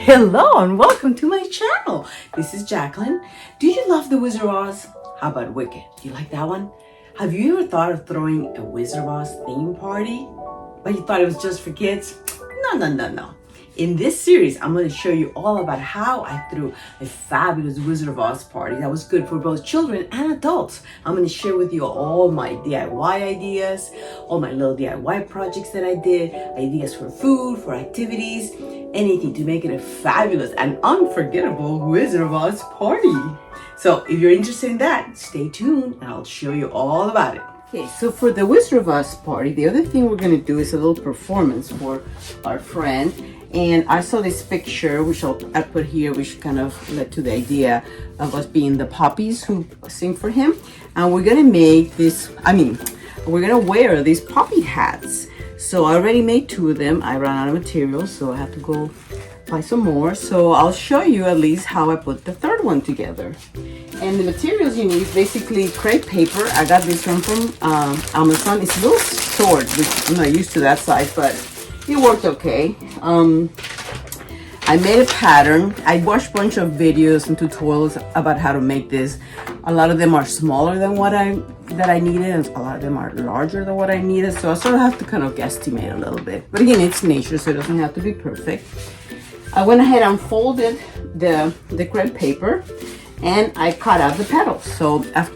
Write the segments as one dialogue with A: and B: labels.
A: Hello and welcome to my channel. This is Jacqueline. Do you love the Wizard of Oz? How about Wicked? Do you like that one? Have you ever thought of throwing a Wizard of Oz theme party? But you thought it was just for kids? No. In this series, I'm going to show you all about how I threw a fabulous Wizard of Oz party that was good for both children and adults. I'm going to share with you all my DIY ideas, all my little DIY projects that I did, ideas for food, for activities, anything to make it a fabulous and unforgettable Wizard of Oz party. So if you're interested in that, stay tuned and I'll show you all about it. Okay, so for the Wizard of Oz party, the other thing we're going to do is a little performance for our friend. And I saw this picture, which I put here, which kind of led to the idea of us being the Poppies who sing for him. And we're going to make this, we're going to wear these Poppy hats. So I already made 2 of them. I ran out of materials, so I have to go buy some more. So I'll show you at least how I put the 3rd one together. And the materials you need, basically crepe paper. I got this one from Amazon. It's a little short, which I'm not used to that size, but it worked okay. I made a pattern. I watched a bunch of videos and tutorials about how to make this. A lot of them are smaller than what I needed, and a lot of them are larger than what I needed. So I sort of have to kind of guesstimate a little bit. But again, it's nature, so it doesn't have to be perfect. I went ahead and folded the crepe paper, and I cut out the petals.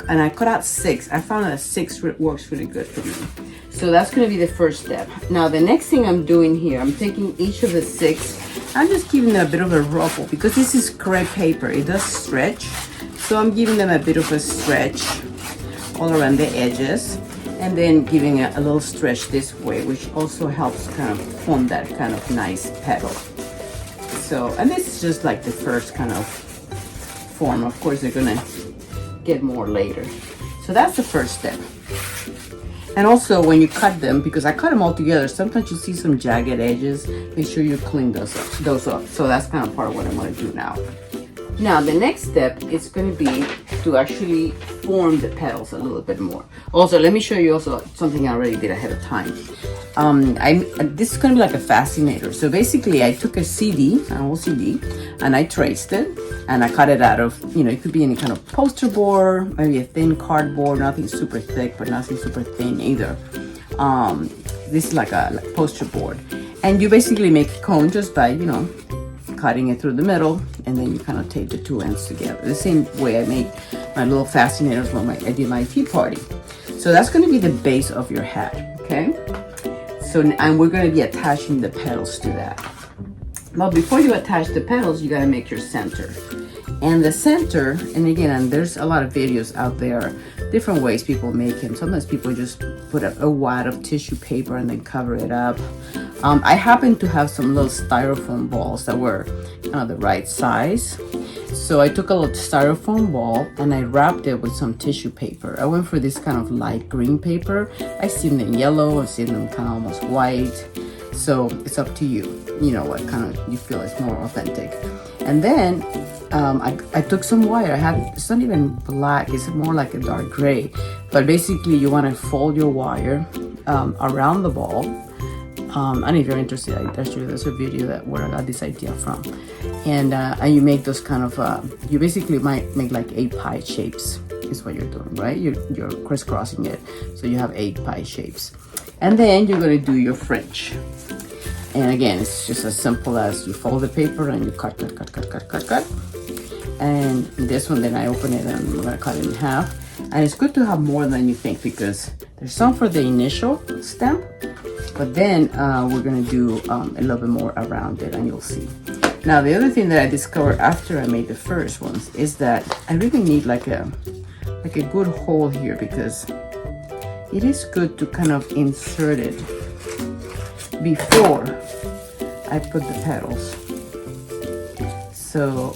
A: And I cut out 6. I found that 6 works really good for me. So that's going to be the first step. Now the next thing I'm doing here, I'm taking each of the 6. I'm just giving them a bit of a ruffle because this is crepe paper. It does stretch. So I'm giving them a bit of a stretch all around the edges. And then giving a little stretch this way, which also helps kind of form that kind of nice petal. So, and this is just like the first kind of form. Of course, they're going to get more later. So that's the first step. And also when you cut them, because I cut them all together, sometimes you see some jagged edges. Make sure you clean those up. So that's kind of part of what I'm going to do now. Now the next step is going to be to actually form the petals a little bit more. Also, let me show you also something I already did ahead of time. This is going to be like a fascinator. So basically I took an old CD, and I traced it, and I cut it out of, it could be any kind of poster board, maybe a thin cardboard, nothing super thick, but nothing super thin either. This is like a poster board. And you basically make a cone just by, cutting it through the middle, and then you kind of tape the 2 ends together. The same way I made my little fascinators when I did my tea party. So that's going to be the base of your hat, okay? So, and we're going to be attaching the petals to that. But before you attach the petals, you got to make your center. And the center, and again, there's a lot of videos out there, different ways people make them. Sometimes people just put a wad of tissue paper and then cover it up. I happen to have some little styrofoam balls that were kind of the right size. So I took a little styrofoam ball and I wrapped it with some tissue paper. I went for this kind of light green paper. I've seen them yellow, I've seen them kind of almost white. So it's up to you, what kind of you feel is more authentic. And then I took some wire. It's not even black, it's more like a dark gray. But basically you want to fold your wire around the ball. And if you're interested, there's a video where I got this idea from. And you make those kind of, you basically might make like 8 pie shapes is what you're doing, right? You're crisscrossing it. So you have 8 pie shapes. And then you're going to do your fringe. And again, it's just as simple as you fold the paper and you cut. And this one, then I open it and I'm going to cut it in half. And it's good to have more than you think because there's some for the initial stem. But then we're going to do a little bit more around it, and you'll see. Now, the other thing that I discovered after I made the first ones is that I really need like a good hole here because it is good to kind of insert it before I put the petals. So,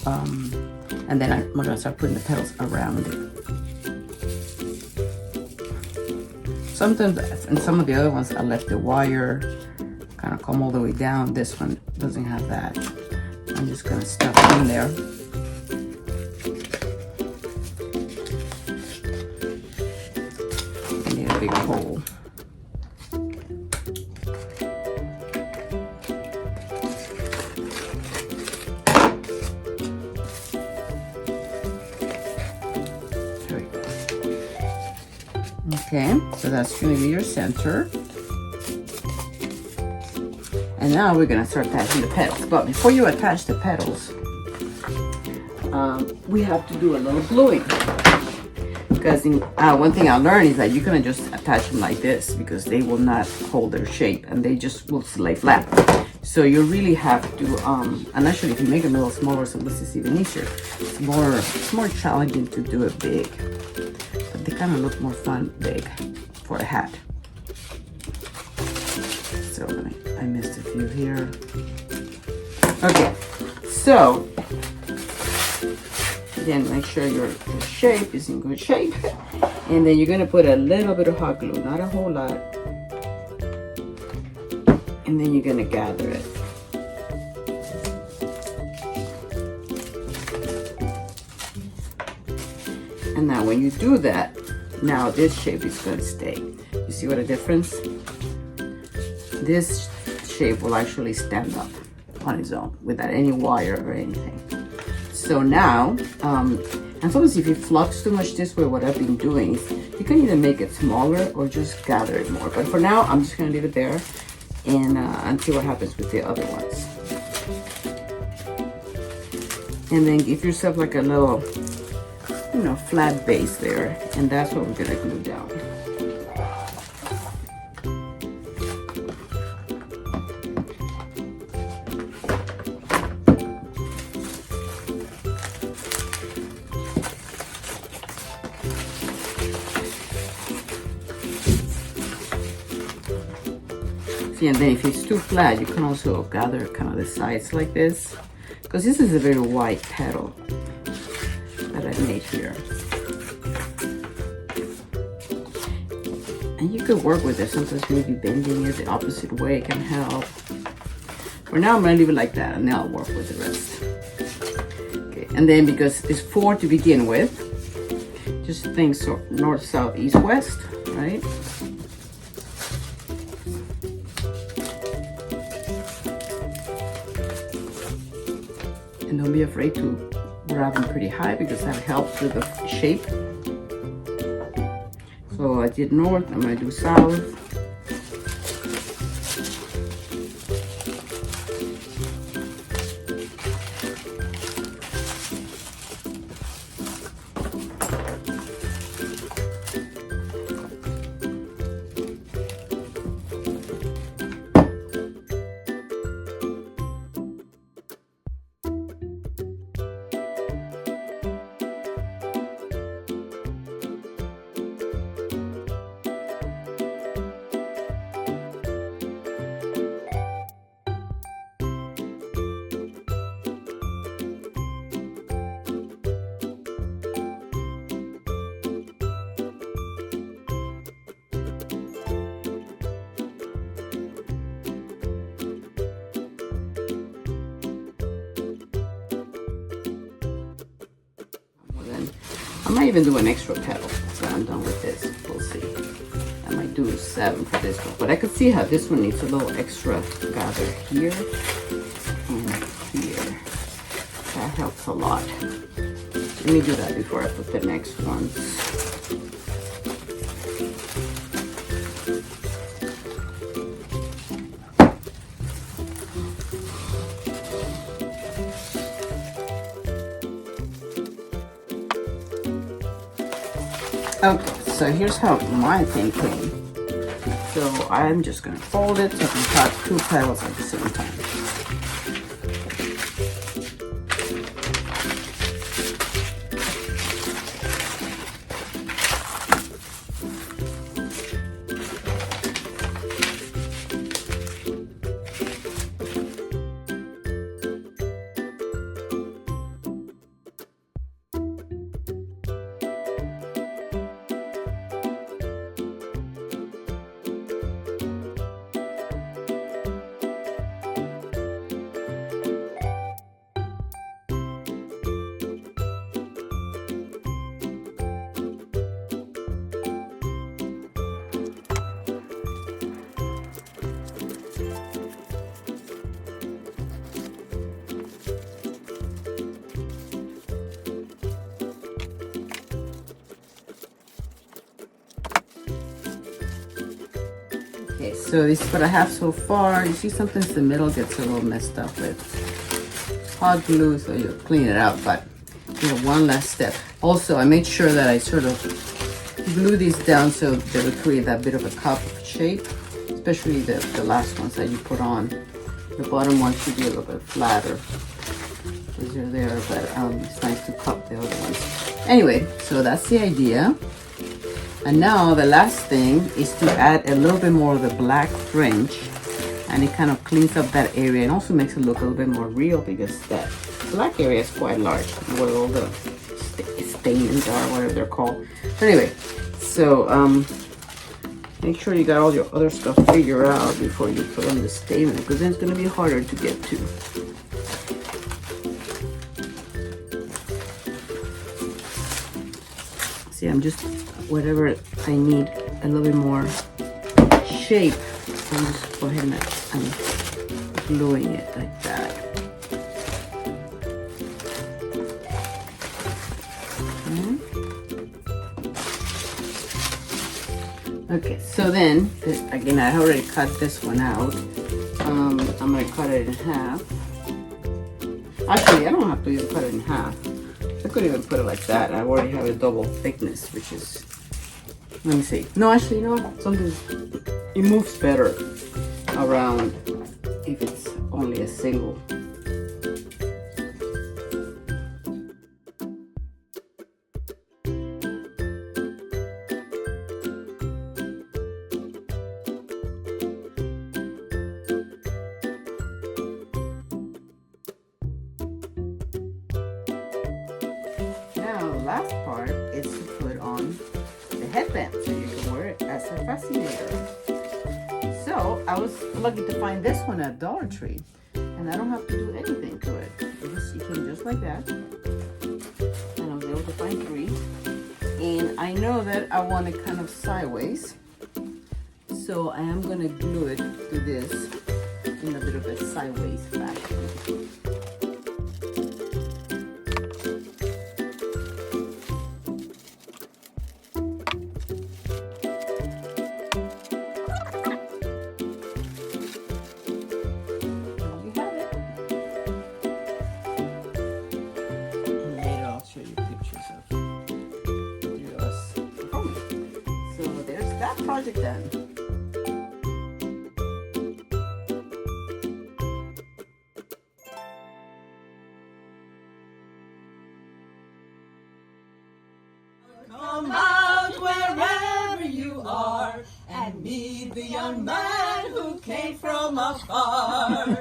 A: and then I'm gonna start putting the petals around it. Sometimes, and some of the other ones, I left the wire kind of come all the way down. This one doesn't have that. I'm just gonna stuff it in there. I need a big hole. Okay, so that's going to be your center. And now we're going to start attaching the petals. But before you attach the petals, we have to do a little gluing. Because one thing I learned is that you can just attach them like this because they will not hold their shape and they just will lay flat. So you really have to, and actually if you make them a little smaller, sometimes it's even easier. It's more challenging to do it big. They kind of look more fun big for a hat. So I missed a few here. Okay, so then make sure your shape is in good shape. And then you're gonna put a little bit of hot glue, not a whole lot. And then you're gonna gather it. And now when you do that, now this shape is going to stay. You see what a difference? This shape will actually stand up on its own without any wire or anything. So now, and sometimes if it flux too much this way, what I've been doing is you can either make it smaller or just gather it more. But for now, I'm just going to leave it there and see what happens with the other ones. And then give yourself like a little, flat base there, and that's what we're gonna glue down. See, and then if it's too flat, you can also gather kind of the sides like this, because this is a very wide petal that I made here. And you could work with it. Sometimes maybe bending it the opposite way can help. For now, I'm gonna leave it like that, and then I'll work with the rest. Okay, and then because it's 4 to begin with, just think so north, south, east, west, right? And don't be afraid to grab them pretty high because that helps with the shape. So I did north, I'm gonna do south. I might even do an extra petal when I'm done with this. We'll see. I might do 7 for this one, but I could see how this one needs a little extra gather here and here. That helps a lot. Let me do that before I put the next one. Okay, so here's how my thing came. So I'm just gonna fold it so I can cut 2 petals at the same time. Okay, so this is what I have so far. You see sometimes the middle gets a little messed up with hot glue, so you clean it up, but one last step. Also, I made sure that I sort of glue these down so they will create that bit of a cup shape, especially the last ones that you put on. The bottom one should be a little bit flatter. These are there, but it's nice to cup the other ones. Anyway, so that's the idea. And now the last thing is to add a little bit more of the black fringe, and it kind of cleans up that area and also makes it look a little bit more real because that black area is quite large where all the stains are, whatever they're called. But anyway, so make sure you got all your other stuff figured out before you put on the statement, because then it's going to be harder to get to. See, I'm just, whatever I need a little bit more shape, I'm just go ahead and I'm gluing it like that. Okay, so then, again, I already cut this one out. I'm going to cut it in half. Actually, I don't have to even cut it in half. I could even put it like that. I already have a double thickness, which is, let me see. No, actually, you know what? It moves better around if it's only a single. Last part is to put on the headband so you can wear it as a fascinator. So I was lucky to find this one at Dollar Tree, and I don't have to do anything to it. You can just like that, and I was able to find 3. And I know that I want it kind of sideways, so I am going to glue it to this in a bit of a sideways fashion. Project done.
B: Come out wherever you are and meet the young man who came from afar.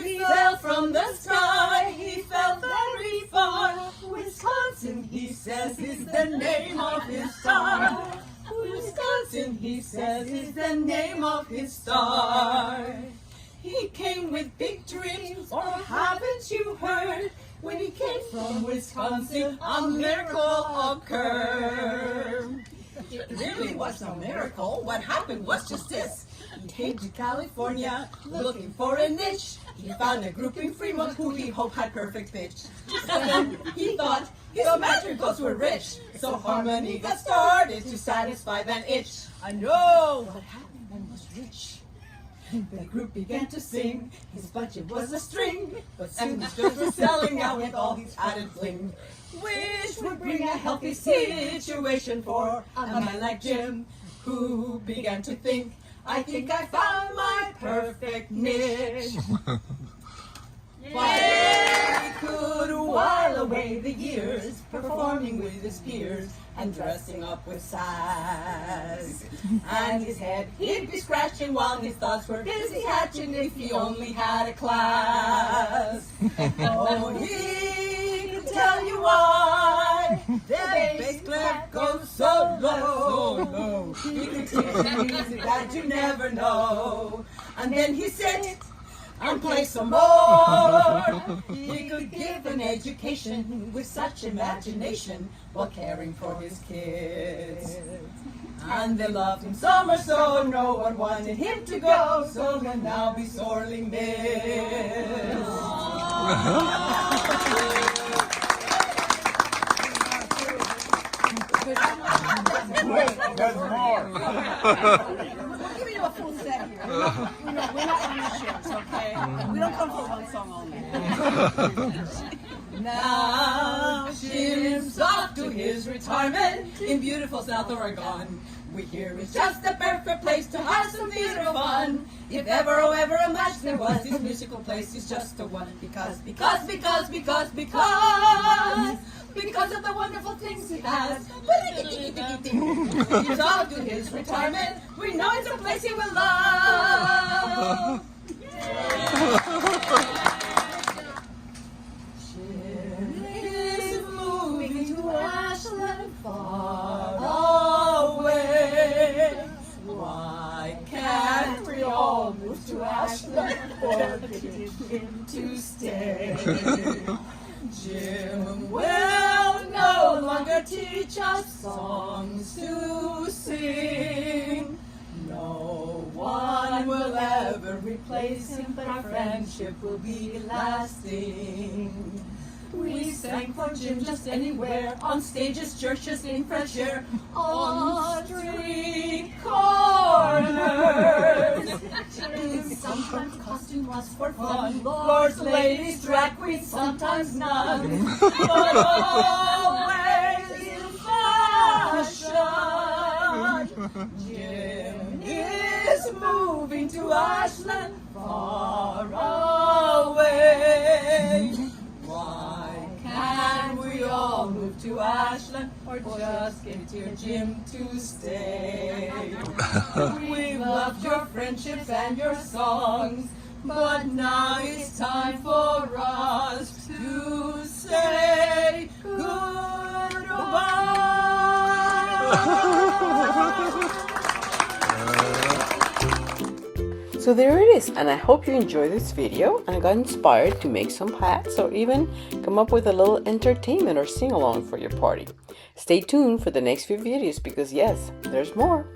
B: He fell from the sky, he fell very far. Wisconsin, he says, is the name of his star. Wisconsin, he says, is the name of his star. He came with big dreams, or haven't you heard? When he came from Wisconsin, a miracle occurred. It really was a miracle. What happened was just this. He came to California looking for a niche. He found a group in Fremont who he hoped had perfect pitch. Then he thought his madrigals were rich, so harmony got started to satisfy that itch. I know what happened then was rich. The group began to sing. His budget was a string, but soon his goods were selling out with all these added bling. Which would bring a healthy situation for a man like Jim, who began to think, I think I found my perfect niche. But he could while away the years, performing with his peers and dressing up with sass. And his head he'd be scratching while his thoughts were busy hatching if he only had a class. Oh, he could tell you why the bass clef goes so low. He could teach you music that you never know. And then he said, and play some more. He could give an education with such imagination while caring for his kids. And they loved him so much so no one wanted him to go, so he'll now be sorely missed.
C: There's more.
B: giving you a full set here. We're not running shows, okay? We don't come for one song only. Now Jim's off to his retirement in beautiful South Oregon. We hear it's just the perfect place to have some theater fun. If ever, oh ever a match there was, this musical place is just the one. Because of the wonderful things he has. He's off to his retirement. We know it's a place he will love. Jim is moving to Ashland far away. Why can't we all move to Ashland or get him to stay? Jim will no longer teach us songs to sing. No one will ever replace him, but our friendship will be lasting. We sang for Jim just anywhere, on stages, churches, in fresh air, on street corners. Sometimes costume was for fun, lords, ladies, drag queens, sometimes none, but always in fashion. Jim is moving to Ashland, far away. Why can't we all move to Ashland or just get dear Jim to stay? We loved your friendships and your songs, but now it's time for us to say goodbye.
A: So there it is, and I hope you enjoyed this video and I got inspired to make some hats or even come up with a little entertainment or sing along for your party. Stay tuned for the next few videos because yes, there's more.